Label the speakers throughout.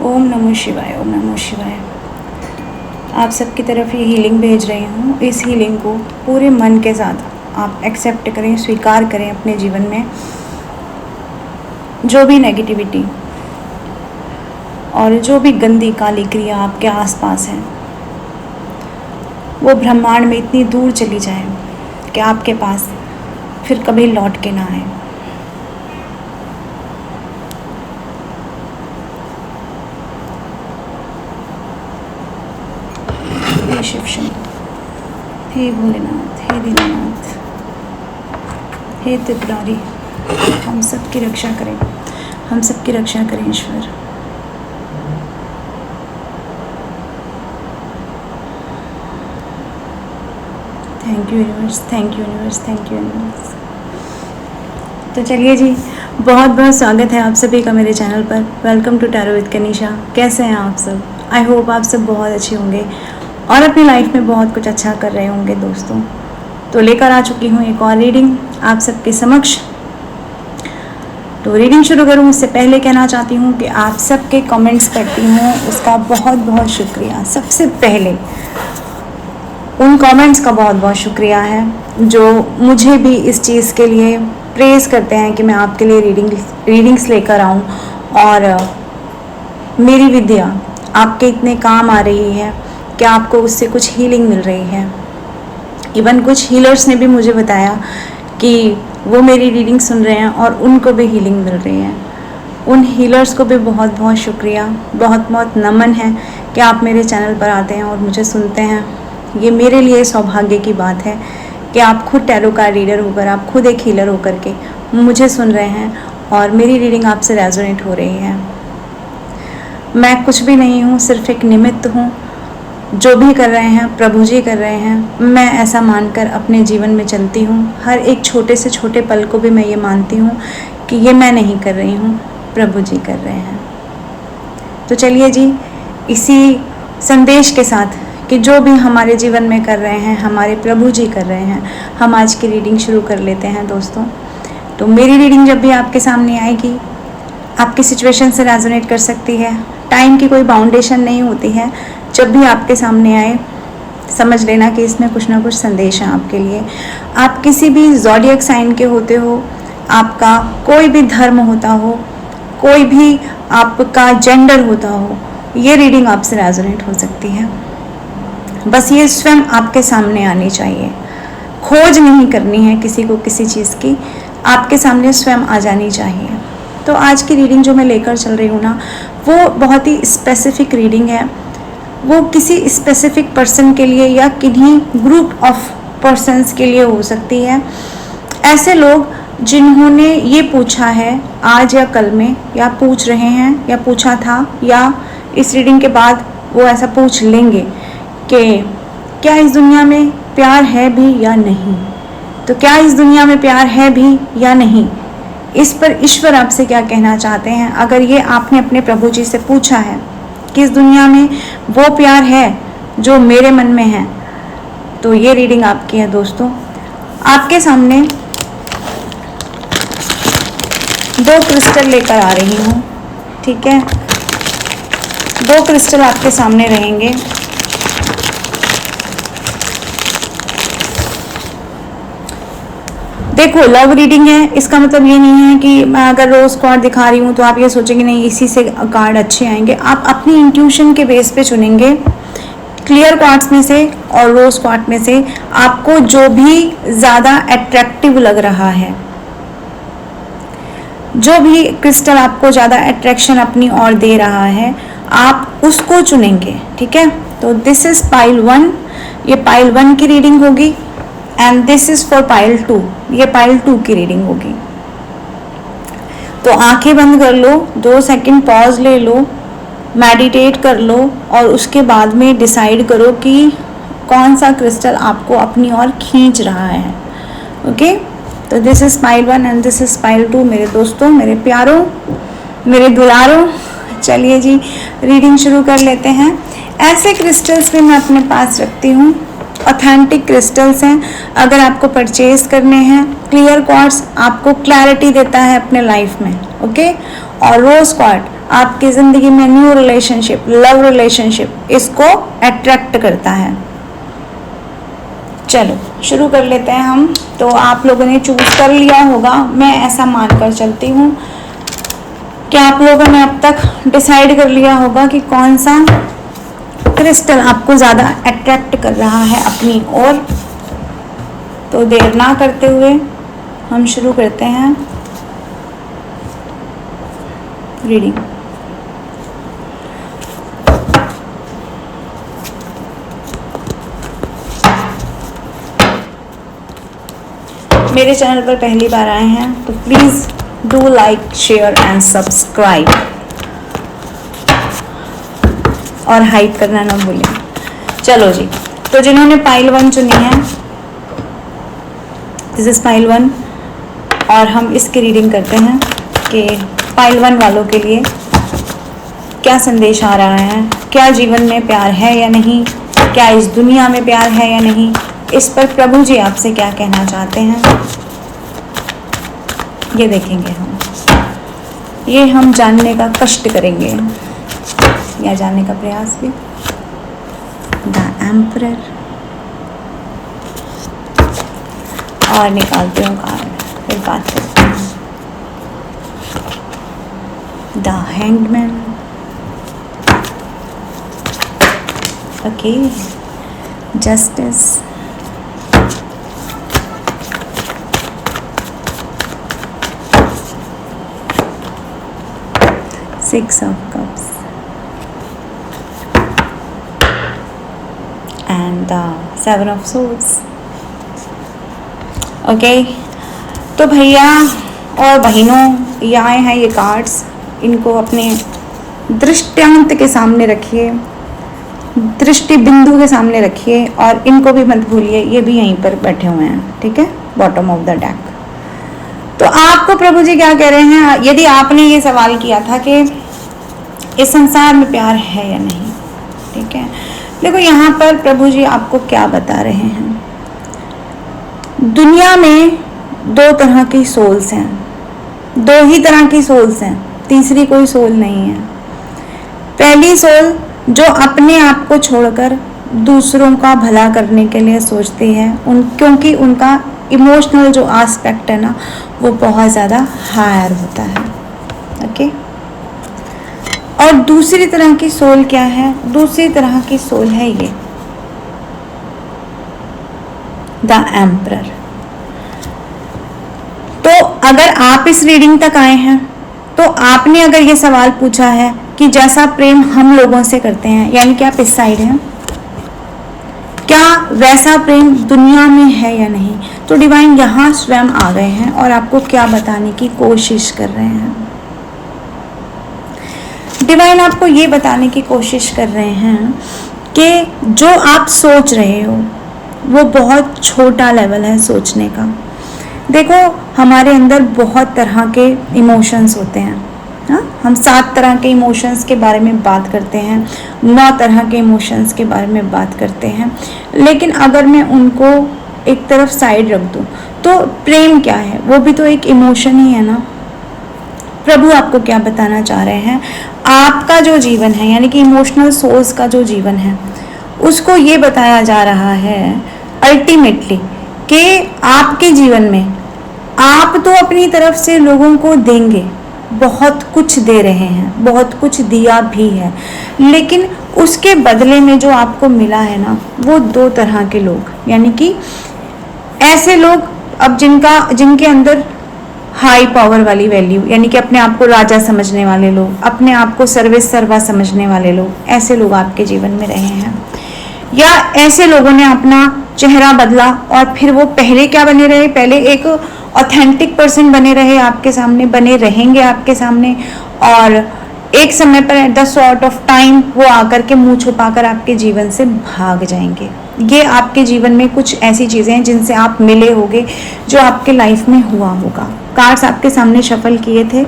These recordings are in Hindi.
Speaker 1: ओम नमः शिवाय, ओम नमः शिवाय। आप सबकी तरफ ये हीलिंग भेज रही हूँ। इस हीलिंग को पूरे मन के साथ आप एक्सेप्ट करें, स्वीकार करें अपने जीवन में। जो भी नेगेटिविटी और जो भी गंदी काली क्रिया आपके आसपास है, वो ब्रह्मांड में इतनी दूर चली जाए कि आपके पास फिर कभी लौट के ना आए। हे शिव शंकर, हे भोलेनाथ, हे दीनानाथ, हे त्रिपुरारी, हम सब की रक्षा करें, हम सब की रक्षा करें ईश्वर। Thank you universe, thank you universe, thank you universe. तो चलिए जी, बहुत बहुत स्वागत है आप सभी का मेरे चैनल पर। Welcome to tarot with Kanisha. कैसे हैं आप सब? आई होप आप सब बहुत अच्छे होंगे और अपनी लाइफ में बहुत कुछ अच्छा कर रहे होंगे दोस्तों। तो लेकर आ चुकी हूँ एक और रीडिंग आप सबके समक्ष। तो रीडिंग शुरू करूँ उससे पहले कहना चाहती हूँ कि आप सबके कमेंट्स पढ़ती हूँ, उसका बहुत बहुत शुक्रिया। सबसे पहले उन कमेंट्स का बहुत बहुत शुक्रिया है जो मुझे भी इस चीज़ के लिए प्रेज करते हैं कि मैं आपके लिए रीडिंग्स लेकर आऊँ और मेरी विद्या आपके इतने काम आ रही है कि आपको उससे कुछ हीलिंग मिल रही है। इवन कुछ हीलर्स ने भी मुझे बताया कि वो मेरी रीडिंग सुन रहे हैं और उनको भी हीलिंग मिल रही है। उन हीलर्स को भी बहुत बहुत शुक्रिया, बहुत बहुत नमन है कि आप मेरे चैनल पर आते हैं और मुझे सुनते हैं। ये मेरे लिए सौभाग्य की बात है कि आप खुद टैरो कार्ड रीडर होकर, आप खुद एक हीलर होकर के मुझे सुन रहे हैं और मेरी रीडिंग आपसे रेजोनेट हो रही है। मैं कुछ भी नहीं हूँ, सिर्फ एक निमित्त हूँ। जो भी कर रहे हैं प्रभु जी कर रहे हैं, मैं ऐसा मानकर अपने जीवन में चलती हूँ। हर एक छोटे से छोटे पल को भी मैं ये मानती हूँ कि ये मैं नहीं कर रही हूँ, प्रभु जी कर रहे हैं। तो चलिए जी, इसी संदेश के साथ कि जो भी हमारे जीवन में कर रहे हैं हमारे प्रभु जी कर रहे हैं, हम आज की रीडिंग शुरू कर लेते हैं दोस्तों। तो मेरी रीडिंग जब भी आपके सामने आएगी, आपकी सिचुएशन से रेजोनेट कर सकती है। टाइम की कोई बाउंडेशन नहीं होती है। जब भी आपके सामने आए समझ लेना कि इसमें कुछ ना कुछ संदेश है आपके लिए। आप किसी भी ज़ोडिएक साइन के होते हो, आपका कोई भी धर्म होता हो, कोई भी आपका जेंडर होता हो, ये रीडिंग आपसे रेजोनेट हो सकती है। बस ये स्वयं आपके सामने आनी चाहिए। खोज नहीं करनी है किसी को किसी चीज़ की, आपके सामने स्वयं आ जानी चाहिए। तो आज की रीडिंग जो मैं लेकर चल रही हूँ ना, वो बहुत ही स्पेसिफिक रीडिंग है। वो किसी स्पेसिफिक पर्सन के लिए या किन्हीं ग्रुप ऑफ पर्सन्स के लिए हो सकती है। ऐसे लोग जिन्होंने ये पूछा है आज या कल में, या पूछ रहे हैं, या पूछा था, या इस रीडिंग के बाद वो ऐसा पूछ लेंगे कि क्या इस दुनिया में प्यार है भी या नहीं। तो क्या इस दुनिया में प्यार है भी या नहीं, इस पर ईश्वर आपसे क्या कहना चाहते हैं। अगर ये आपने अपने प्रभु जी से पूछा है कि इस दुनिया में वो प्यार है जो मेरे मन में है, तो ये रीडिंग आपकी है दोस्तों। आपके सामने दो क्रिस्टल लेकर आ रही हूँ, ठीक है। दो क्रिस्टल आपके सामने रहेंगे। देखो, लव रीडिंग है, इसका मतलब ये नहीं है कि मैं अगर रोज कार्ड दिखा रही हूँ तो आप ये सोचेंगे नहीं इसी से कार्ड अच्छे आएंगे। आप अपनी इंट्यूशन के बेस पे चुनेंगे क्लियर कार्ड्स में से और रोज कार्ड में से आपको जो भी ज़्यादा अट्रैक्टिव लग रहा है, जो भी क्रिस्टल आपको ज़्यादा अट्रैक्शन अपनी ओर दे रहा है, आप उसको चुनेंगे, ठीक है। तो दिस इज पाइल 1, ये पाइल 1 की रीडिंग होगी and this is for pile 2, ये पाइल 2 की रीडिंग होगी। तो आंखें बंद कर लो, 2 सेकंड पॉज ले लो, मेडिटेट कर लो और उसके बाद में डिसाइड करो कि कौन सा क्रिस्टल आपको अपनी ओर खींच रहा है। ओके, तो this is pile 1 and this is pile 2 मेरे दोस्तों, मेरे प्यारों, मेरे दुलारों। चलिए जी, रीडिंग शुरू कर लेते हैं। ऐसे क्रिस्टल्स भी मैं अपने पास रखती हूँ, ऑथेंटिक क्रिस्टल्स हैं। अगर आपको परचेज करने हैं, क्लियर क्वार्ट्स आपको क्लैरिटी देता है अपने लाइफ में, ओके। और रोज क्वार्ट आपकी ज़िंदगी में न्यू रिलेशनशिप, लव रिलेशनशिप इसको अट्रैक्ट करता है। चलो शुरू कर लेते हैं हम। तो आप लोगों ने चूज कर लिया होगा, मैं ऐसा मानकर चलती हूँ कि आप लोगों ने अब तक डिसाइड कर लिया होगा कि कौन सा क्रिस्टल आपको ज़्यादा अट्रैक्ट कर रहा है अपनी ओर। तो देर ना करते हुए हम शुरू करते हैं रीडिंग। मेरे चैनल पर पहली बार आए हैं तो please do like, share and subscribe, और हाइप करना ना भूलें। चलो जी, तो जिन्होंने पाइल 1 चुनी है, दिस इज पाइल 1, और हम इसकी रीडिंग करते हैं कि पाइल 1 वालों के लिए क्या संदेश आ रहा है, क्या जीवन में प्यार है या नहीं, क्या इस दुनिया में प्यार है या नहीं, इस पर प्रभु जी आपसे क्या कहना चाहते हैं, ये देखेंगे हम। ये हम जानने का कष्ट करेंगे या जानने का प्रयास भी। द एम्परर, और निकालते हूँ कार्ड, फिर बात करते हैं। The hangman, okay, justice, six of cups and the 7 of swords. Okay, तो भैया और बहनों, ये आए हैं ये कार्ड्स, इनको अपने दृष्टांत के सामने रखिए, दृष्टि बिंदु के सामने रखिए, और इनको भी मत भूलिए, ये भी यहीं पर बैठे हुए हैं, ठीक है, बॉटम ऑफ द डेक। तो आपको प्रभु जी क्या कह रहे हैं, यदि आपने ये सवाल किया था कि इस संसार में प्यार है या नहीं, ठीक है, देखो यहाँ पर प्रभु जी आपको क्या बता रहे हैं। दुनिया में 2 तरह की सोल्स हैं, 2 ही तरह की सोल्स हैं, तीसरी कोई सोल नहीं है। पहली सोल जो अपने आप को छोड़कर दूसरों का भला करने के लिए सोचती है, क्योंकि उनका इमोशनल जो एस्पेक्ट है ना, वो बहुत ज़्यादा हायर होता है, ओके। और दूसरी तरह की सोल क्या है, दूसरी तरह की सोल है ये द एम्परर। तो अगर आप इस रीडिंग तक आए हैं, तो आपने अगर ये सवाल पूछा है कि जैसा प्रेम हम लोगों से करते हैं, यानी कि आप इस साइड हैं, क्या वैसा प्रेम दुनिया में है या नहीं, तो डिवाइन यहाँ स्वयं आ गए हैं और आपको क्या बताने की कोशिश कर रहे हैं। डिवाइन आपको ये बताने की कोशिश कर रहे हैं कि जो आप सोच रहे हो वो बहुत छोटा लेवल है सोचने का। देखो, हमारे अंदर बहुत तरह के इमोशंस होते हैं, हाँ, हम 7 तरह के इमोशंस के बारे में बात करते हैं, 9 तरह के इमोशंस के बारे में बात करते हैं, लेकिन अगर मैं उनको एक तरफ साइड रख दूं तो प्रेम क्या है, वो भी तो एक इमोशन ही है ना। प्रभु आपको क्या बताना चाह रहे हैं, आपका जो जीवन है, यानी कि इमोशनल सोर्स का जो जीवन है, उसको ये बताया जा रहा है अल्टीमेटली कि आपके जीवन में आप तो अपनी तरफ से लोगों को देंगे, बहुत कुछ दे रहे हैं, बहुत कुछ दिया भी है, लेकिन उसके बदले में जो आपको मिला है ना, वो 2 तरह के लोग, यानी कि ऐसे लोग अब जिनके अंदर हाई पावर वाली वैल्यू, यानी कि अपने आप को राजा समझने वाले लोग, अपने आप को सर्वा समझने वाले लोग, ऐसे लोग आपके जीवन में रहे हैं, या ऐसे लोगों ने अपना चेहरा बदला और फिर वो पहले क्या बने रहे, पहले एक ऑथेंटिक पर्सन बने रहे आपके सामने, बने रहेंगे आपके सामने, और एक समय पर at the sort of time वो आकर के मुंह छुपाकर आपके जीवन से भाग जाएंगे। ये आपके जीवन में कुछ ऐसी चीज़ें हैं जिनसे आप मिले होंगे, जो आपके लाइफ में हुआ होगा। कार्ड्स आपके सामने शफल किए थे,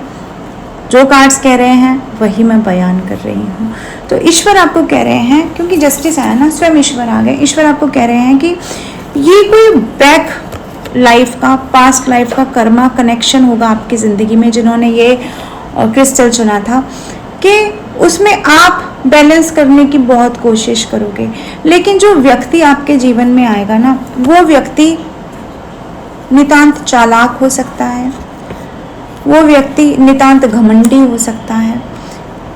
Speaker 1: जो कार्ड्स कह रहे हैं वही मैं बयान कर रही हूँ। तो ईश्वर आपको कह रहे हैं, क्योंकि जस्टिस आया ना, स्वयं ईश्वर आ गए, ईश्वर आपको कह रहे हैं कि ये कोई बैक लाइफ का, पास्ट लाइफ का कर्मा कनेक्शन होगा आपकी ज़िंदगी में। जिन्होंने ये क्रिस्टल चुना था, कि उसमें आप बैलेंस करने की बहुत कोशिश करोगे, लेकिन जो व्यक्ति आपके जीवन में आएगा ना, वो व्यक्ति नितांत चालाक हो सकता है, वो व्यक्ति नितांत घमंडी हो सकता है।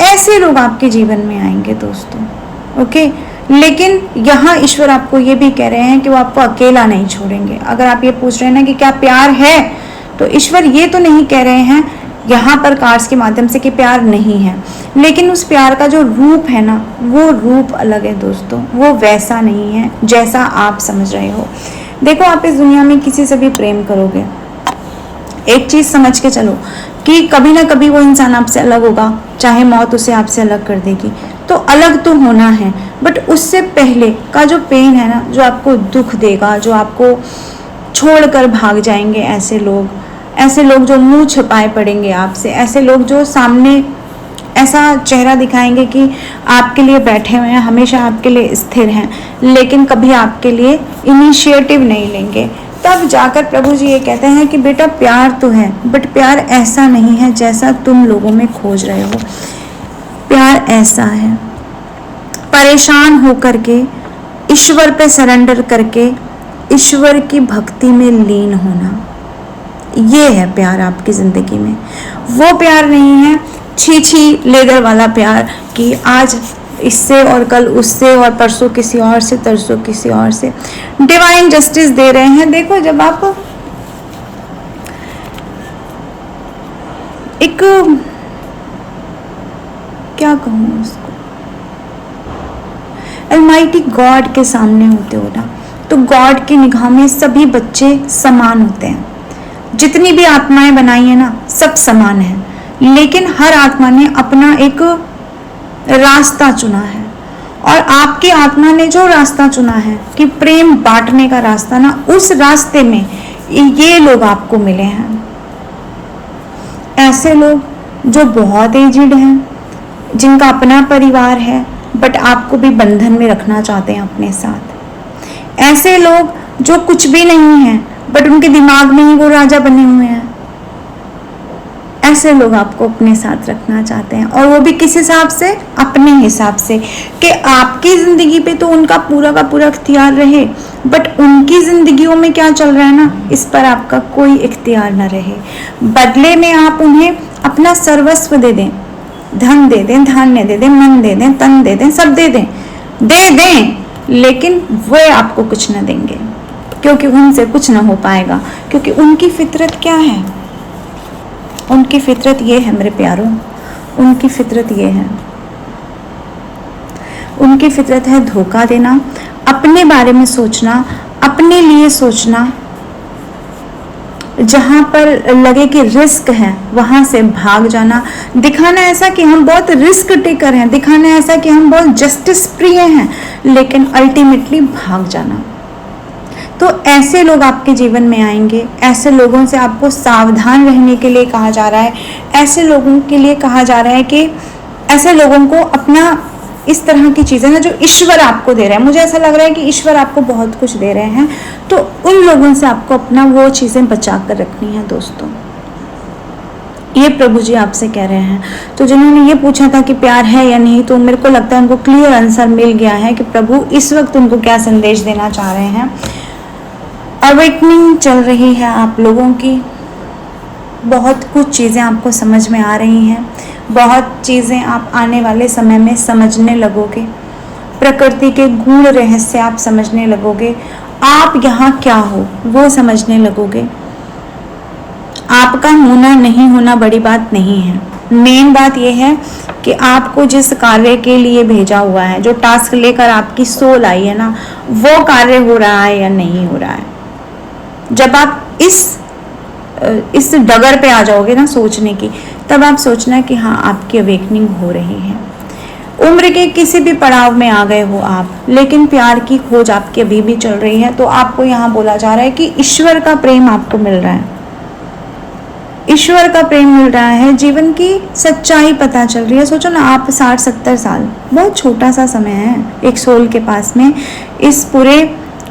Speaker 1: ऐसे लोग आपके जीवन में आएंगे दोस्तों, ओके। लेकिन यहाँ ईश्वर आपको ये भी कह रहे हैं कि वो आपको अकेला नहीं छोड़ेंगे। अगर आप ये पूछ रहे हैं ना कि क्या प्यार है, तो ईश्वर ये तो नहीं कह रहे हैं यहाँ पर कार्ड्स के माध्यम से कि प्यार नहीं है, लेकिन उस प्यार का जो रूप है ना, वो रूप अलग है दोस्तों, वो वैसा नहीं है जैसा आप समझ रहे हो। देखो, आप इस दुनिया में किसी से भी प्रेम करोगे, एक चीज समझ के चलो कि कभी ना कभी वो इंसान आपसे अलग होगा, चाहे मौत उसे आपसे अलग कर देगी, तो अलग तो होना है। बट उससे पहले का जो पेन है ना, जो आपको दुख देगा, जो आपको छोड़कर भाग जाएंगे ऐसे लोग जो मुंह छिपाए पड़ेंगे आपसे, ऐसे लोग जो सामने ऐसा चेहरा दिखाएंगे कि आपके लिए बैठे हुए हैं, हमेशा आपके लिए स्थिर हैं, लेकिन कभी आपके लिए इनिशिएटिव नहीं लेंगे, तब जाकर प्रभु जी ये कहते हैं कि बेटा प्यार तो है, बट प्यार ऐसा नहीं है जैसा तुम लोगों में खोज रहे हो। प्यार ऐसा है, परेशान होकर के, ईश्वर पे सरेंडर करके, ईश्वर की भक्ति में लीन होना, ये है प्यार आपकी जिंदगी में। वो प्यार नहीं है छी लेदर वाला प्यार कि आज इससे और कल उससे और परसों किसी और से, तरसों किसी और से। डिवाइन जस्टिस दे रहे हैं। देखो, जब आप एक, क्या कहूँ उसको, अलमाइटी गॉड के सामने होते हो ना, तो गॉड की निगाह में सभी बच्चे समान होते हैं। जितनी भी आत्माएं बनाई है ना, सब समान है, लेकिन हर आत्मा ने अपना एक रास्ता चुना है, और आपकी आत्मा ने जो रास्ता चुना है कि प्रेम बांटने का रास्ता ना, उस रास्ते में ये लोग आपको मिले हैं। ऐसे लोग जो बहुत एजिड हैं, जिनका अपना परिवार है, बट आपको भी बंधन में रखना चाहते हैं अपने साथ। ऐसे लोग जो कुछ भी नहीं है, बट उनके दिमाग में ही वो राजा बने हुए हैं। ऐसे लोग आपको अपने साथ रखना चाहते हैं, और वो भी किस हिसाब से, अपने हिसाब से, कि आपकी जिंदगी पे तो उनका पूरा का पूरा इख्तियार रहे, बट उनकी जिंदगियों में क्या चल रहा है ना, इस पर आपका कोई इख्तियार ना रहे। बदले में आप उन्हें अपना सर्वस्व दे दें, धन दे दें, धान्य दे दें, मन दे दें, तन दे दें, सब दे दें, लेकिन वे आपको कुछ न देंगे, क्योंकि उनसे कुछ ना हो पाएगा। क्योंकि उनकी फितरत क्या है? उनकी फितरत ये है मेरे प्यारों, उनकी फितरत ये है, उनकी फितरत है धोखा देना, अपने बारे में सोचना, अपने लिए सोचना, जहां पर लगे कि रिस्क है वहां से भाग जाना, दिखाना ऐसा कि हम बहुत रिस्क टेकर हैं, दिखाना ऐसा कि हम बहुत जस्टिस प्रिय हैं, लेकिन अल्टीमेटली भाग जाना। तो ऐसे लोग आपके जीवन में आएंगे। ऐसे लोगों से आपको सावधान रहने के लिए कहा जा रहा है। ऐसे लोगों के लिए कहा जा रहा है कि ऐसे लोगों को अपना, इस तरह की चीजें ना जो ईश्वर आपको दे रहा है, मुझे ऐसा लग रहा है कि ईश्वर आपको बहुत कुछ दे रहे हैं, तो उन लोगों से आपको अपना वो चीजें बचा कर रखनी है दोस्तों। ये प्रभु जी आपसे कह रहे हैं। तो जिन्होंने ये पूछा था कि प्यार है या नहीं, तो मेरे को लगता है उनको क्लियर आंसर मिल गया है कि प्रभु इस वक्त उनको क्या संदेश देना चाह रहे हैं। अवेकनिंग चल रही है आप लोगों की, बहुत कुछ चीज़ें आपको समझ में आ रही हैं, बहुत चीज़ें आप आने वाले समय में समझने लगोगे, प्रकृति के गूढ़ रहस्य आप समझने लगोगे, आप यहाँ क्या हो वो समझने लगोगे। आपका होना नहीं होना बड़ी बात नहीं है, मेन बात यह है कि आपको जिस कार्य के लिए भेजा हुआ है, जो टास्क लेकर आपकी सोल आई है ना, वो कार्य हो रहा है या नहीं हो रहा है। जब आप इस डगर पे आ जाओगे ना सोचने की, तब आप सोचना कि हाँ आपकी अवेकनिंग हो रही है। उम्र के किसी भी पड़ाव में आ गए हो आप, लेकिन प्यार की खोज आपकी अभी भी चल रही है, तो आपको यहाँ बोला जा रहा है कि ईश्वर का प्रेम आपको मिल रहा है, ईश्वर का प्रेम मिल रहा है, जीवन की सच्चाई पता चल रही है। सोचो ना, आप 60-70 साल, बहुत छोटा सा समय है एक सोल के पास में, इस पूरे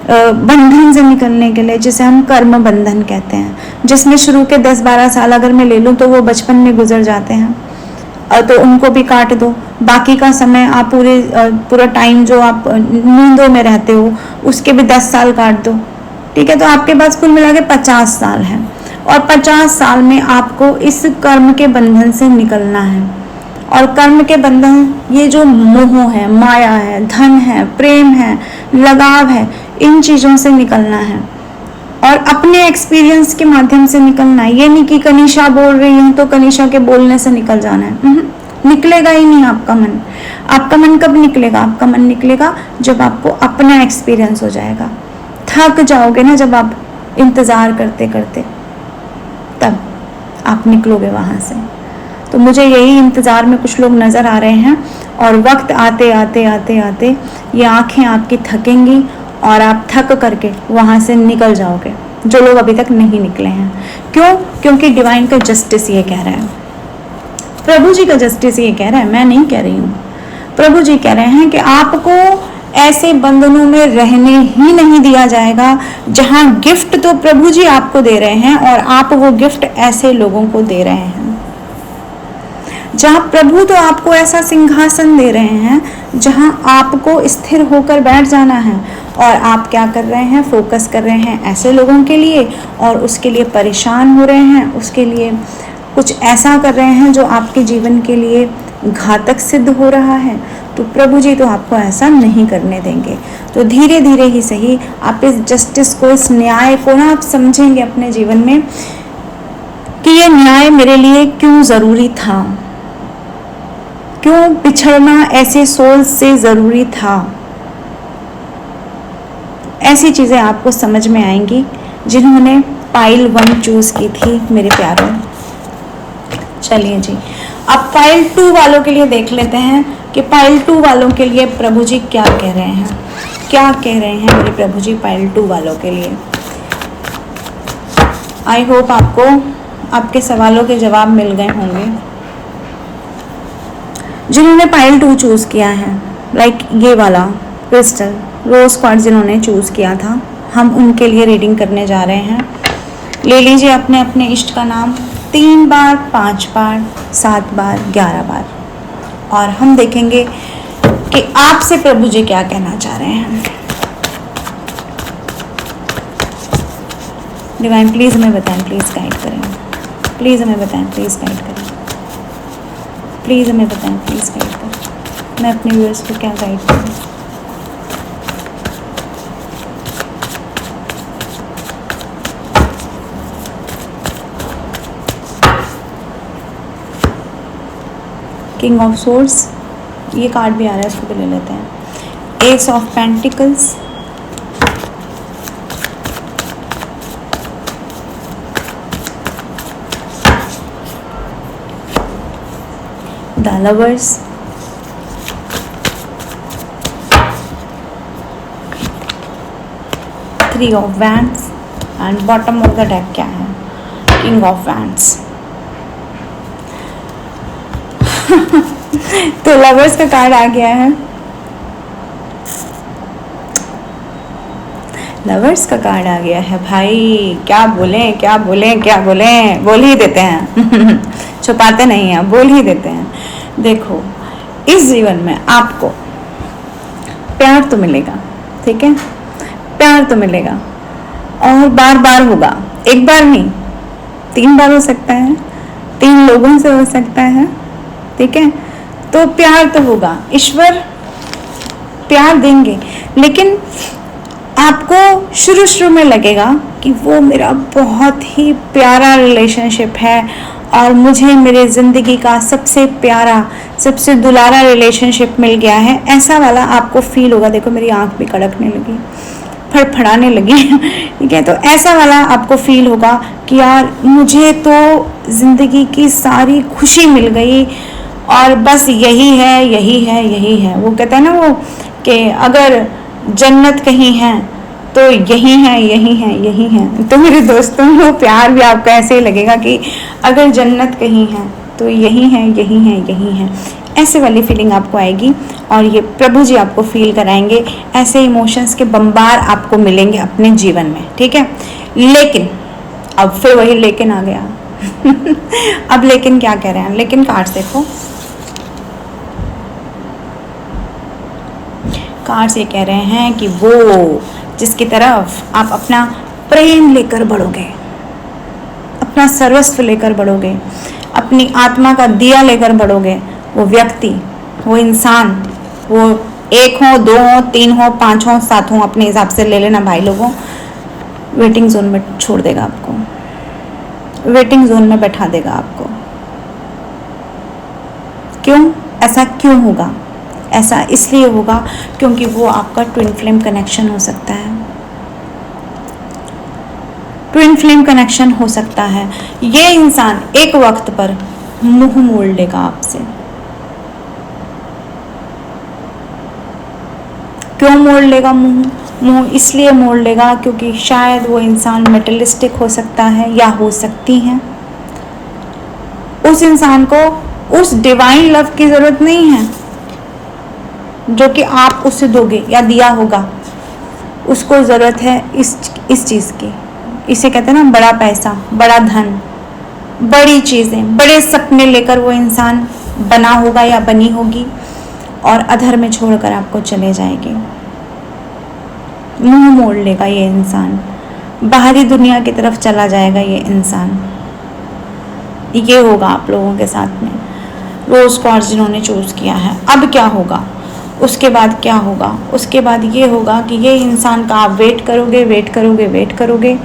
Speaker 1: बंधन से निकलने के लिए, जिसे हम कर्म बंधन कहते हैं, जिसमें शुरू के 10-12 साल अगर मैं ले लूँ तो वो बचपन में गुजर जाते हैं, तो उनको भी काट दो। बाकी का समय आप पूरा टाइम जो आप नींदों में रहते हो उसके भी 10 साल काट दो। ठीक है, तो आपके पास कुल मिला के 50 साल है, और 50 साल में आपको इस कर्म के बंधन से निकलना है। और कर्म के बंधन, ये जो मोह है, माया है, धन है, प्रेम है, लगाव है, इन चीज़ों से निकलना है और अपने एक्सपीरियंस के माध्यम से निकलना है। ये नहीं कि कनिशा बोल रही है तो कनिशा के बोलने से निकल जाना है। निकलेगा ही नहीं आपका मन। आपका मन कब निकलेगा? आपका मन निकलेगा जब आपको अपना एक्सपीरियंस हो जाएगा। थक जाओगे ना जब आप इंतज़ार करते करते, तब आप निकलोगे वहाँ से। तो मुझे यही इंतज़ार में कुछ लोग नज़र आ रहे हैं, और वक्त आते आते आते आते ये आँखें आपकी थकेंगी और आप थक करके वहाँ से निकल जाओगे, जो लोग अभी तक नहीं निकले हैं। क्यों? क्योंकि डिवाइन का जस्टिस ये कह रहा है, प्रभु जी का जस्टिस ये कह रहा है, मैं नहीं कह रही हूँ। प्रभु जी कह रहे हैं कि आपको ऐसे बंधनों में रहने ही नहीं दिया जाएगा जहाँ गिफ्ट तो प्रभु जी आपको दे रहे हैं और आप वो गिफ्ट ऐसे लोगों को दे रहे हैं। जहाँ प्रभु तो आपको ऐसा सिंहासन दे रहे हैं जहाँ आपको स्थिर होकर बैठ जाना है, और आप क्या कर रहे हैं? फोकस कर रहे हैं ऐसे लोगों के लिए, और उसके लिए परेशान हो रहे हैं, उसके लिए कुछ ऐसा कर रहे हैं जो आपके जीवन के लिए घातक सिद्ध हो रहा है। तो प्रभु जी तो आपको ऐसा नहीं करने देंगे। तो धीरे धीरे ही सही आप इस जस्टिस को, इस न्याय को ना आप समझेंगे अपने जीवन में कि ये न्याय मेरे लिए क्यों ज़रूरी था, क्यों पिछड़ना ऐसे सोल से ज़रूरी था। ऐसी चीज़ें आपको समझ में आएंगी जिन्होंने पाइल 1 चूज़ की थी मेरे प्यारों। चलिए जी, अब पाइल 2 वालों के लिए देख लेते हैं कि पाइल 2 वालों के लिए प्रभु जी क्या कह रहे हैं। क्या कह रहे हैं मेरे प्रभु जी पाइल 2 वालों के लिए। आई होप आपको आपके सवालों के जवाब मिल गए होंगे। जिन्होंने पाइल 2 चूज़ किया है, लाइक ये वाला क्रिस्टल रोज क्वार्ट्ज जिन्होंने चूज़ किया था, हम उनके लिए रीडिंग करने जा रहे हैं। ले लीजिए अपने अपने इष्ट का नाम 3 बार, 5 बार, 7 बार, 11 बार, और हम देखेंगे कि आपसे प्रभु जी क्या कहना चाह रहे हैं। डिवाइन प्लीज़ हमें बताएं, प्लीज़ गाइड करें, प्लीज़ हमें बताएं, प्लीज़ गाइड करें, प्लीज़ हमें बताएं, प्लीज़ गाइड करें। मैं अपने व्यूअर्स को क्या गाइड करूँ? किंग ऑफ सोर्ड्स, ये कार्ड भी आ रहा है, इसको भी ले लेते हैं। S of pentacles, the lovers, three of wands, and bottom of the deck क्या है? King of wands. तो लवर्स का कार्ड आ गया है। लवर्स का कार्ड आ गया है भाई। क्या बोलें, क्या बोलें, क्या बोलें, बोल ही देते हैं। छुपाते नहीं हैं, बोल ही देते हैं। देखो, इस जीवन में आपको प्यार तो मिलेगा, ठीक है, प्यार तो मिलेगा, और बार बार होगा, एक बार नहीं 3 बार हो सकता है, 3 लोगों से हो सकता है, ठीक है। तो प्यार तो होगा, ईश्वर प्यार देंगे, लेकिन आपको शुरू शुरू में लगेगा कि वो मेरा बहुत ही प्यारा रिलेशनशिप है और मुझे मेरे ज़िंदगी का सबसे प्यारा, सबसे दुलारा रिलेशनशिप मिल गया है, ऐसा वाला आपको फील होगा। देखो मेरी आंख भी कड़कने लगी, फड़फड़ाने लगी, ठीक है। तो ऐसा वाला आपको फील होगा कि यार मुझे तो ज़िंदगी की सारी खुशी मिल गई और बस यही है, यही है, यही है। वो कहते हैं ना वो कि अगर जन्नत कहीं है तो यही है, यही है, यही है। तो मेरे दोस्तों, वो प्यार भी आपको ऐसे ही लगेगा कि अगर जन्नत कहीं है तो यही है, यही है, यही है। ऐसे वाली फीलिंग आपको आएगी और ये प्रभु जी आपको फील कराएंगे। ऐसे इमोशंस के बम्बार आपको मिलेंगे अपने जीवन में, ठीक है। लेकिन अब फिर वही लेकिन आ गया। अब लेकिन क्या कह रहे हैं? लेकिन कार्ड्स देखो, कार्ड्स ये कह रहे हैं कि वो जिसकी तरफ आप अपना प्रेम लेकर बढ़ोगे, अपना सर्वस्व लेकर बढ़ोगे, अपनी आत्मा का दिया लेकर बढ़ोगे, वो व्यक्ति, वो इंसान, वो 1 हो, 2 हो, 3 हो, 5 हो, 7 हो, अपने हिसाब से ले लेना भाई लोगों, वेटिंग जोन में छोड़ देगा आपको, वेटिंग जोन में बैठा देगा आपको। क्यों? ऐसा क्यों होगा? ऐसा इसलिए होगा क्योंकि वो आपका ट्विन फ्लेम कनेक्शन हो सकता है। ट्विन फ्लेम कनेक्शन हो सकता है। ये इंसान एक वक्त पर मुंह मोड़ लेगा आपसे। क्यों मोड़ लेगा मुंह? इसलिए मोड़ लेगा क्योंकि शायद वो इंसान मेटलिस्टिक हो सकता है या हो सकती है। उस इंसान को उस डिवाइन लव की जरूरत नहीं है जो कि आप उसे दोगे या दिया होगा। उसको जरूरत है इस चीज की। इसे कहते हैं ना बड़ा पैसा, बड़ा धन, बड़ी चीजें, बड़े सपने लेकर वो इंसान बना होगा या बनी होगी और अधर में छोड़कर आपको चले जाएगी। मुंह मोड़ लेगा ये इंसान, बाहरी दुनिया की तरफ चला जाएगा ये इंसान। ये होगा आप लोगों के साथ में। रोज कॉर्ड्स जिन्होंने चूज किया है, अब क्या होगा? उसके बाद क्या होगा? उसके बाद ये होगा कि ये इंसान का आप वेट करोगे, वेट करोगे, वेट करोगे,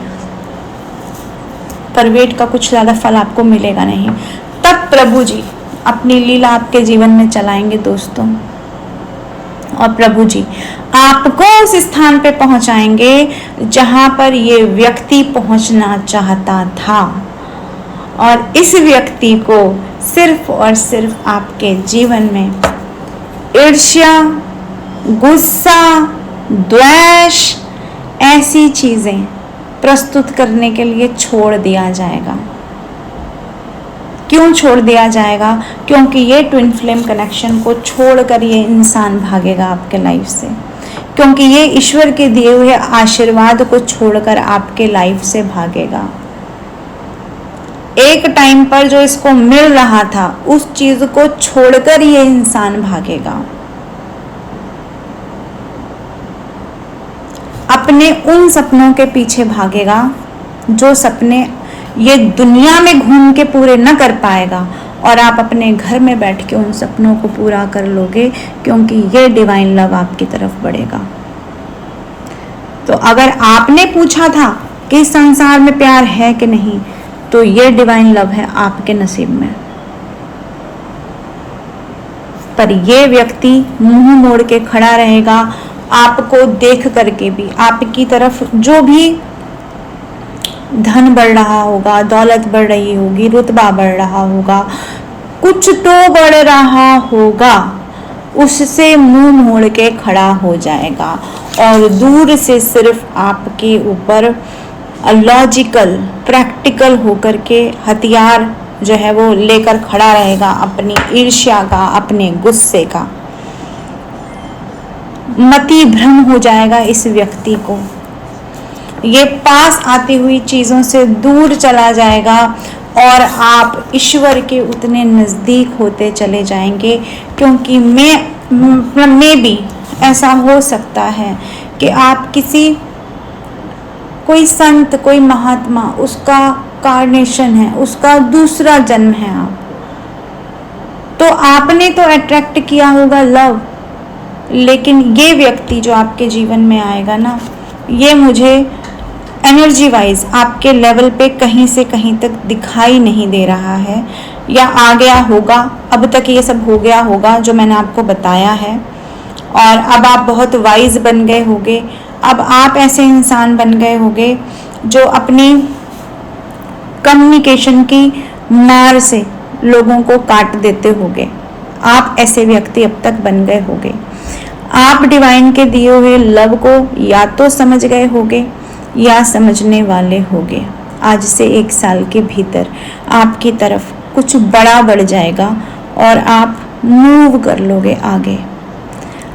Speaker 1: पर वेट का कुछ ज़्यादा फल आपको मिलेगा नहीं। तब प्रभु जी अपनी लीला आपके जीवन में चलाएंगे दोस्तों, और प्रभु जी आपको उस स्थान पे पहुंचाएंगे जहां पर ये व्यक्ति पहुंचना चाहता था। और इस व्यक्ति को सिर्फ और सिर्फ आपके जीवन में ईर्ष्या, गुस्सा, द्वेष, ऐसी चीजें प्रस्तुत करने के लिए छोड़ दिया जाएगा। क्यों छोड़ दिया जाएगा? क्योंकि ये ट्विन फ्लेम कनेक्शन को छोड़कर ये इंसान भागेगा आपके लाइफ से, क्योंकि ये ईश्वर के दिए हुए आशीर्वाद को छोड़कर आपके लाइफ से भागेगा। एक टाइम पर जो इसको मिल रहा था उस चीज को छोड़कर ये इंसान भागेगा। अपने उन सपनों के पीछे भागेगा जो सपने ये दुनिया में घूम के पूरे न कर पाएगा, और आप अपने घर में बैठ के उन सपनों को पूरा कर लोगे, क्योंकि ये डिवाइन लव आपकी तरफ बढ़ेगा। तो अगर आपने पूछा था कि संसार में प्यार है कि नहीं, तो ये डिवाइन लव है आपके नसीब में। पर ये व्यक्ति मुंह मोड़ के खड़ा रहेगा, आपको देख करके भी। आपकी तरफ जो भी धन बढ़ रहा होगा, दौलत बढ़ रही होगी, रुतबा बढ़ रहा होगा, कुछ तो बढ़ रहा होगा, उससे मुंह मोड़ के खड़ा हो जाएगा और दूर से सिर्फ आपके ऊपर लॉजिकल, प्रैक्टिकल होकर के हथियार जो है वो लेकर खड़ा रहेगा, अपनी ईर्ष्या का, अपने गुस्से का। मति भ्रम हो जाएगा इस व्यक्ति को। ये पास आती हुई चीजों से दूर चला जाएगा और आप ईश्वर के उतने नजदीक होते चले जाएंगे, क्योंकि मैं भी ऐसा हो सकता है कि आप कोई संत, कोई महात्मा, उसका कार्नेशन है, उसका दूसरा जन्म है आप, तो आपने तो अट्रैक्ट किया होगा लव, लेकिन ये व्यक्ति जो आपके जीवन में आएगा ना, ये मुझे एनर्जी वाइज आपके लेवल पे कहीं से कहीं तक दिखाई नहीं दे रहा है, या आ गया होगा, अब तक ये सब हो गया होगा जो मैंने आपको बताया है, और अब आप बहुत वाइज बन गए होगे। अब आप ऐसे इंसान बन गए होगे जो अपनी कम्युनिकेशन की मार से लोगों को काट देते होगे। आप ऐसे व्यक्ति अब तक बन गए होगे। आप डिवाइन के दिए हुए लव को या तो समझ गए होगे या समझने वाले होगे। आज से 1 साल के भीतर आपकी तरफ कुछ बड़ा बढ़ जाएगा और आप मूव कर लोगे आगे।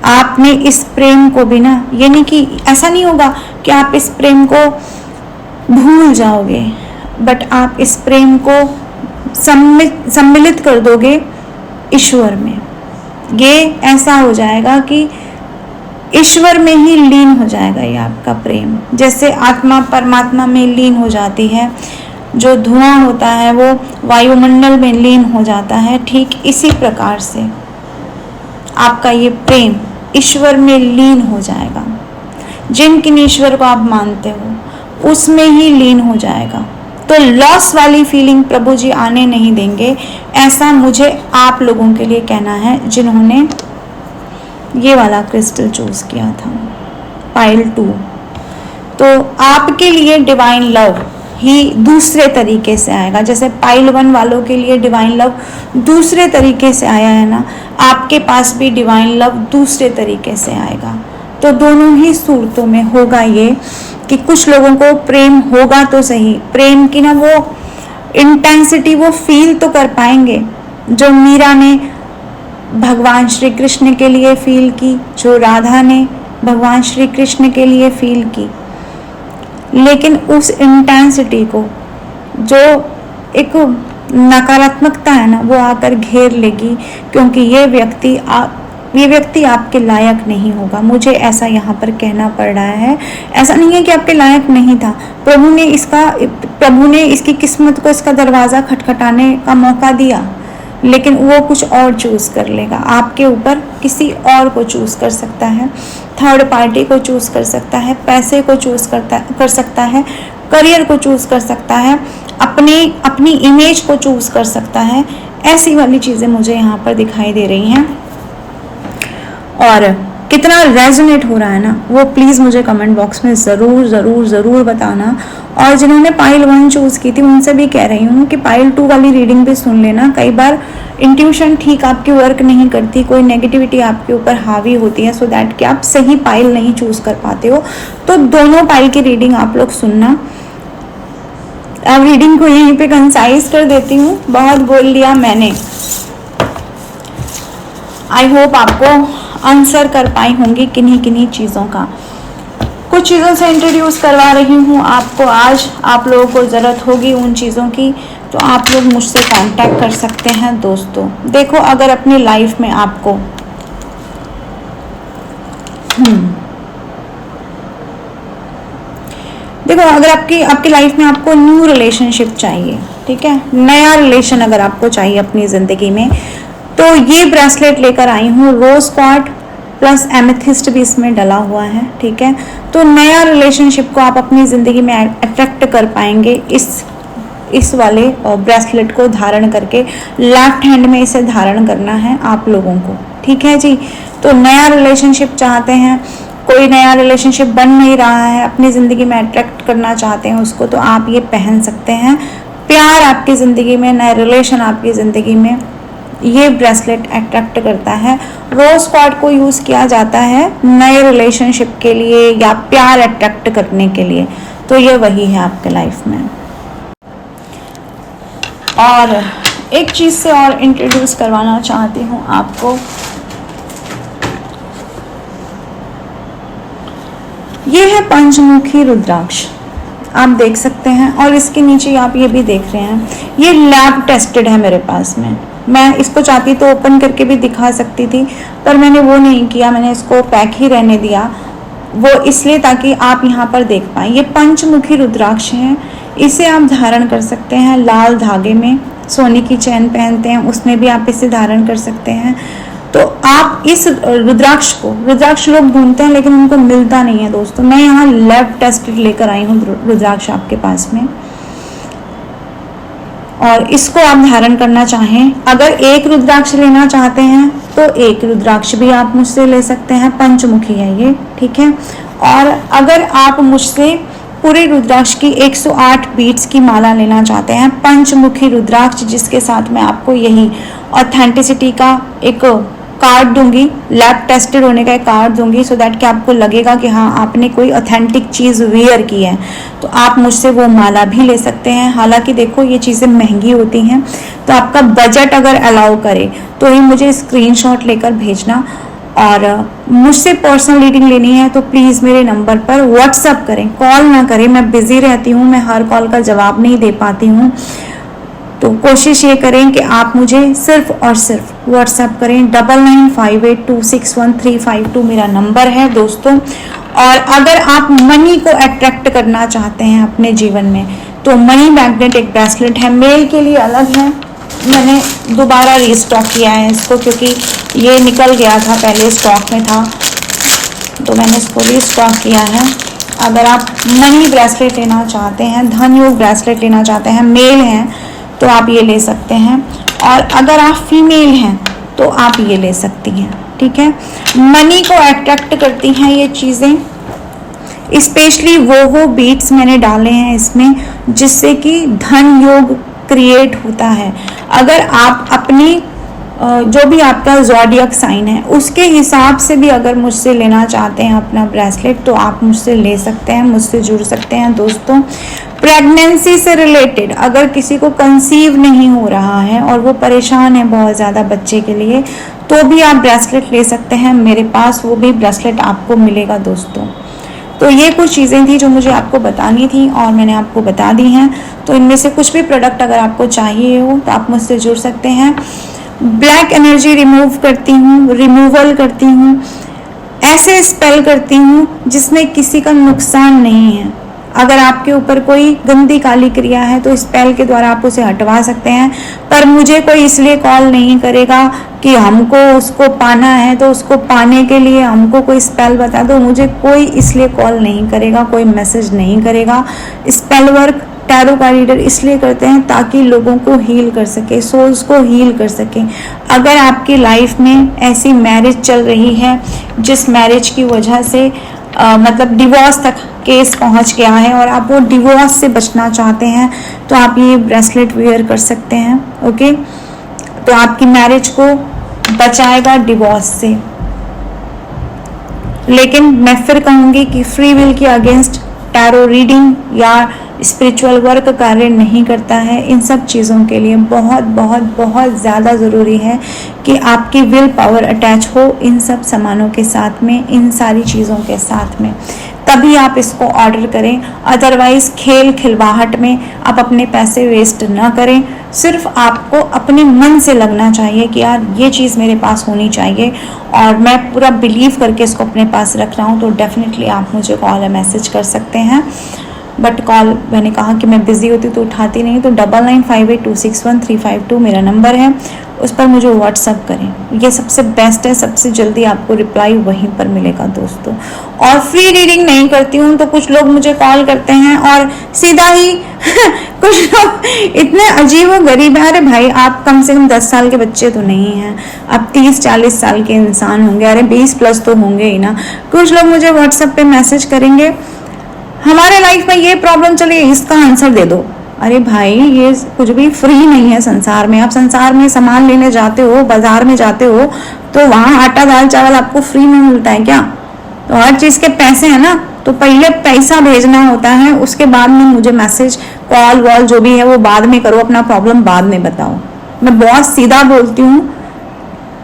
Speaker 1: आपने इस प्रेम को भी ना, ये नहीं कि ऐसा नहीं होगा कि आप इस प्रेम को भूल जाओगे, बट आप इस प्रेम को सम्मिलित कर दोगे ईश्वर में। ये ऐसा हो जाएगा कि ईश्वर में ही लीन हो जाएगा ये आपका प्रेम। जैसे आत्मा परमात्मा में लीन हो जाती है, जो धुआं होता है वो वायुमंडल में लीन हो जाता है, ठीक इसी प्रकार से आपका ये प्रेम ईश्वर में लीन हो जाएगा। जिन किन ईश्वर को आप मानते हो उसमें ही लीन हो जाएगा। तो लॉस वाली फीलिंग प्रभु जी आने नहीं देंगे, ऐसा मुझे आप लोगों के लिए कहना है जिन्होंने ये वाला क्रिस्टल चूज किया था, पाइल 2। तो आपके लिए डिवाइन लव ही दूसरे तरीके से आएगा। जैसे पाइल 1 वालों के लिए डिवाइन लव दूसरे तरीके से आया है ना, आपके पास भी डिवाइन लव दूसरे तरीके से आएगा। तो दोनों ही सूरतों में होगा ये कि कुछ लोगों को प्रेम होगा तो सही, प्रेम की ना वो इंटेंसिटी वो फील तो कर पाएंगे जो मीरा ने भगवान श्री कृष्ण के लिए फील की, जो राधा ने भगवान श्री कृष्ण के लिए फील की। लेकिन उस इंटेंसिटी को जो एक नकारात्मकता है ना वो आकर घेर लेगी, क्योंकि ये व्यक्ति आपके लायक नहीं होगा। मुझे ऐसा यहाँ पर कहना पड़ रहा है। ऐसा नहीं है कि आपके लायक नहीं था, प्रभु ने इसकी किस्मत को इसका दरवाज़ा खटखटाने का मौका दिया, लेकिन वो कुछ और चूज़ कर लेगा। आपके ऊपर किसी और को चूज़ कर सकता है, थर्ड पार्टी को चूज़ कर सकता है, पैसे को चूज़ कर सकता है, करियर को चूज़ कर सकता है, अपनी इमेज को चूज़ कर सकता है। ऐसी वाली चीज़ें मुझे यहाँ पर दिखाई दे रही हैं। और कितना रेजोनेट हो रहा है ना वो प्लीज़ मुझे कमेंट बॉक्स में ज़रूर ज़रूर ज़रूर बताना। और जिन्होंने पाइल 1 चूज़ की थी उनसे भी कह रही हूँ कि पाइल 2 वाली रीडिंग भी सुन लेना। कई बार इंट्यूशन ठीक आपकी वर्क नहीं करती, कोई नेगेटिविटी आपके ऊपर हावी होती है, सो दैट कि आप सही पाइल नहीं चूज़ कर पाते हो। तो दोनों पाइल की रीडिंग आप लोग सुनना। अब रीडिंग को यहीं पे कंसाइज कर देती हूँ, बहुत बोल लिया मैंने। आई होप आपको आंसर कर पाई होंगी किन्हीं किन्हीं चीज़ों का। कुछ चीज़ों से इंट्रोड्यूस करवा रही हूँ आपको आज। आप लोगों को ज़रूरत होगी उन चीज़ों की तो आप लोग मुझसे कांटेक्ट कर सकते हैं दोस्तों। देखो, अगर अपनी लाइफ में आपको देखो अगर आपकी लाइफ में आपको न्यू रिलेशनशिप चाहिए, ठीक है, नया रिलेशन अगर आपको चाहिए अपनी ज़िंदगी में, तो ये ब्रेसलेट लेकर आई हूँ। रोज क्वार्ट्ज प्लस एमेथिस्ट भी इसमें डला हुआ है, ठीक है। तो नया रिलेशनशिप को आप अपनी ज़िंदगी में अट्रैक्ट कर पाएंगे इस वाले ब्रेसलेट को धारण करके। लेफ्ट हैंड में इसे धारण करना है आप लोगों को, ठीक है जी। तो नया रिलेशनशिप चाहते हैं, कोई नया रिलेशनशिप बन नहीं रहा है, अपनी ज़िंदगी में अट्रैक्ट करना चाहते हैं उसको, तो आप ये पहन सकते हैं। प्यार आपकी ज़िंदगी में, नया रिलेशन आपकी ज़िंदगी में, ये ब्रेसलेट अट्रैक्ट करता है। रोज क्वार्ट्ज को यूज़ किया जाता है नए रिलेशनशिप के लिए या प्यार अट्रैक्ट करने के लिए। तो ये वही है आपके लाइफ में। और एक चीज़ से और इंट्रोड्यूस करवाना चाहती हूँ आपको। ये है पंचमुखी रुद्राक्ष, आप देख सकते हैं। और इसके नीचे आप ये भी देख रहे हैं, ये लैब टेस्टेड है मेरे पास में। मैं इसको चाहती तो ओपन करके भी दिखा सकती थी, पर मैंने वो नहीं किया, मैंने इसको पैक ही रहने दिया। वो इसलिए ताकि आप यहाँ पर देख पाएँ। ये पंचमुखी रुद्राक्ष है, इसे आप धारण कर सकते हैं लाल धागे में। सोने की चैन पहनते हैं उसमें भी आप इसे धारण कर सकते हैं। तो आप इस रुद्राक्ष लोग ढूंढते हैं लेकिन उनको मिलता नहीं है दोस्तों। मैं यहाँ लैब टेस्ट लेकर आई हूँ रुद्राक्ष आपके पास में, और इसको आप धारण करना चाहें। अगर एक रुद्राक्ष लेना चाहते हैं तो एक रुद्राक्ष भी आप मुझसे ले सकते हैं, पंचमुखी है ये, ठीक है। और अगर आप मुझसे पूरे रुद्राक्ष की 108 बीट्स की माला लेना चाहते हैं, पंचमुखी रुद्राक्ष, जिसके साथ मैं आपको यही ऑथेंटिसिटी का एक कार्ड दूंगी, लैब टेस्टेड होने का एक कार्ड दूंगी, सो दैट कि आपको लगेगा कि हाँ आपने कोई ऑथेंटिक चीज़ वेयर की है, तो आप मुझसे वो माला भी ले सकते हैं। हालांकि देखो ये चीज़ें महंगी होती हैं, तो आपका बजट अगर अलाउ करे तो ही मुझे स्क्रीनशॉट लेकर भेजना। और मुझसे पर्सनल रीडिंग लेनी है तो प्लीज़ मेरे नंबर पर व्हाट्सअप करें, कॉल ना करें, मैं बिज़ी रहती हूँ, मैं हर कॉल का जवाब नहीं दे पाती हूँ। तो कोशिश ये करें कि आप मुझे सिर्फ और सिर्फ व्हाट्सएप करें। 9958261352 मेरा नंबर है दोस्तों। और अगर आप मनी को अट्रैक्ट करना चाहते हैं अपने जीवन में, तो मनी मैग्नेट एक ब्रेसलेट है, मेल के लिए अलग है। मैंने दोबारा रीस्टॉक किया है इसको, क्योंकि ये निकल गया था, पहले स्टॉक में था, तो मैंने इसको रीस्टॉक किया है। अगर आप मनी ब्रेसलेट लेना चाहते हैं, धन योग ब्रेसलेट लेना चाहते हैं, मेल हैं, तो आप ये ले सकते हैं। और अगर आप फीमेल हैं तो आप ये ले सकती हैं, ठीक है। मनी को अट्रैक्ट करती हैं ये चीज़ें, स्पेशली वो बीट्स मैंने डाले हैं इसमें, जिससे कि धन योग क्रिएट होता है। अगर आप अपनी जो भी आपका ज़ोडिएक साइन है उसके हिसाब से भी अगर मुझसे लेना चाहते हैं अपना ब्रेसलेट, तो आप मुझसे ले सकते हैं, मुझसे जुड़ सकते हैं दोस्तों। प्रेगनेंसी से रिलेटेड अगर किसी को कंसीव नहीं हो रहा है और वो परेशान है बहुत ज़्यादा बच्चे के लिए, तो भी आप ब्रेसलेट ले सकते हैं मेरे पास, वो भी ब्रेसलेट आपको मिलेगा दोस्तों। तो ये कुछ चीज़ें थी जो मुझे आपको बतानी थी और मैंने आपको बता दी हैं। तो इनमें से कुछ भी प्रोडक्ट अगर आपको चाहिए हो तो आप मुझसे जुड़ सकते हैं। ब्लैक एनर्जी रिमूव करती हूँ, रिमूवल करती हूँ, ऐसे स्पेल करती हूँ जिसमें किसी का नुकसान नहीं है। अगर आपके ऊपर कोई गंदी काली क्रिया है तो स्पेल के द्वारा आप उसे हटवा सकते हैं। पर मुझे कोई इसलिए कॉल नहीं करेगा कि हमको उसको पाना है, तो उसको पाने के लिए हमको कोई स्पेल बता दो, मुझे कोई इसलिए कॉल नहीं करेगा, कोई मैसेज नहीं करेगा। स्पेल वर्क टैरो का रीडर इसलिए करते हैं ताकि लोगों को हील कर सके, सोल्स को हील कर सके। अगर आपकी लाइफ में ऐसी मैरिज चल रही है जिस मैरिज की वजह से मतलब डिवोर्स तक केस पहुंच गया है और आप वो डिवोर्स से बचना चाहते हैं, तो आप ये ब्रेसलेट वेयर कर सकते हैं, ओके। तो आपकी मैरिज को बचाएगा डिवोर्स से। लेकिन मैं फिर कहूँगी कि फ्री विल के अगेंस्ट टैरो रीडिंग या स्पिरिचुअल वर्क कार्य नहीं करता है। इन सब चीज़ों के लिए बहुत बहुत बहुत ज़्यादा ज़रूरी है कि आपकी विल पावर अटैच हो इन सब सामानों के साथ में, इन सारी चीज़ों के साथ में, तभी आप इसको ऑर्डर करें। अदरवाइज़ खेल खिलवाहट में आप अपने पैसे वेस्ट ना करें। सिर्फ आपको अपने मन से लगना चाहिए कि यार ये चीज़ मेरे पास होनी चाहिए और मैं पूरा बिलीव करके इसको अपने पास रख रहा हूँ, तो डेफिनेटली आप मुझे कॉल या मैसेज कर सकते हैं। बट कॉल मैंने कहा कि मैं बिज़ी होती तो उठाती नहीं, तो 9958261352 मेरा नंबर है, उस पर मुझे व्हाट्सअप करें। ये सबसे बेस्ट है, सबसे जल्दी आपको रिप्लाई वहीं पर मिलेगा दोस्तों। और फ्री रीडिंग नहीं करती हूँ, तो कुछ लोग मुझे कॉल करते हैं और सीधा ही कुछ लोग इतने अजीब व गरीब है। अरे भाई, आप कम से कम 10 साल के बच्चे तो नहीं हैं, आप 30-40 साल के इंसान होंगे, अरे 20 प्लस तो होंगे ही ना। कुछ लोग मुझे व्हाट्सएप पे मैसेज करेंगे, हमारे लाइफ में ये प्रॉब्लम चली है, इसका आंसर दे दो। अरे भाई, ये कुछ भी फ्री नहीं है संसार में। आप संसार में सामान लेने जाते हो, बाजार में जाते हो, तो वहाँ आटा दाल चावल आपको फ्री में मिलता है क्या? तो हर चीज़ के पैसे हैं ना, तो पहले पैसा भेजना होता है, उसके बाद में मुझे मैसेज कॉल वॉल जो भी है वो बाद में करो, अपना प्रॉब्लम बाद में बताओ। मैं बहुत सीधा बोलती हूँ,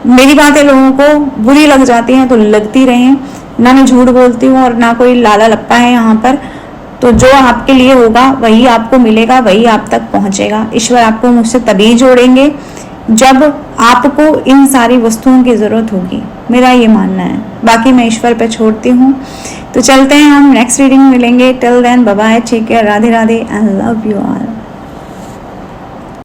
Speaker 1: मेरी बातें लोगों को बुरी लग जाती हैं तो लगती रहें, ना मैं झूठ बोलती हूँ और ना कोई लाला लप्पा है यहाँ पर। तो जो आपके लिए होगा वही आपको मिलेगा, वही आप तक पहुँचेगा। ईश्वर आपको मुझसे तभी जोड़ेंगे जब आपको इन सारी वस्तुओं की ज़रूरत होगी, मेरा ये मानना है। बाकी मैं ईश्वर पे छोड़ती हूँ। तो चलते हैं, हम नेक्स्ट रीडिंग मिलेंगे। Till then bye bye, take care, Radhe Radhe, I love you all.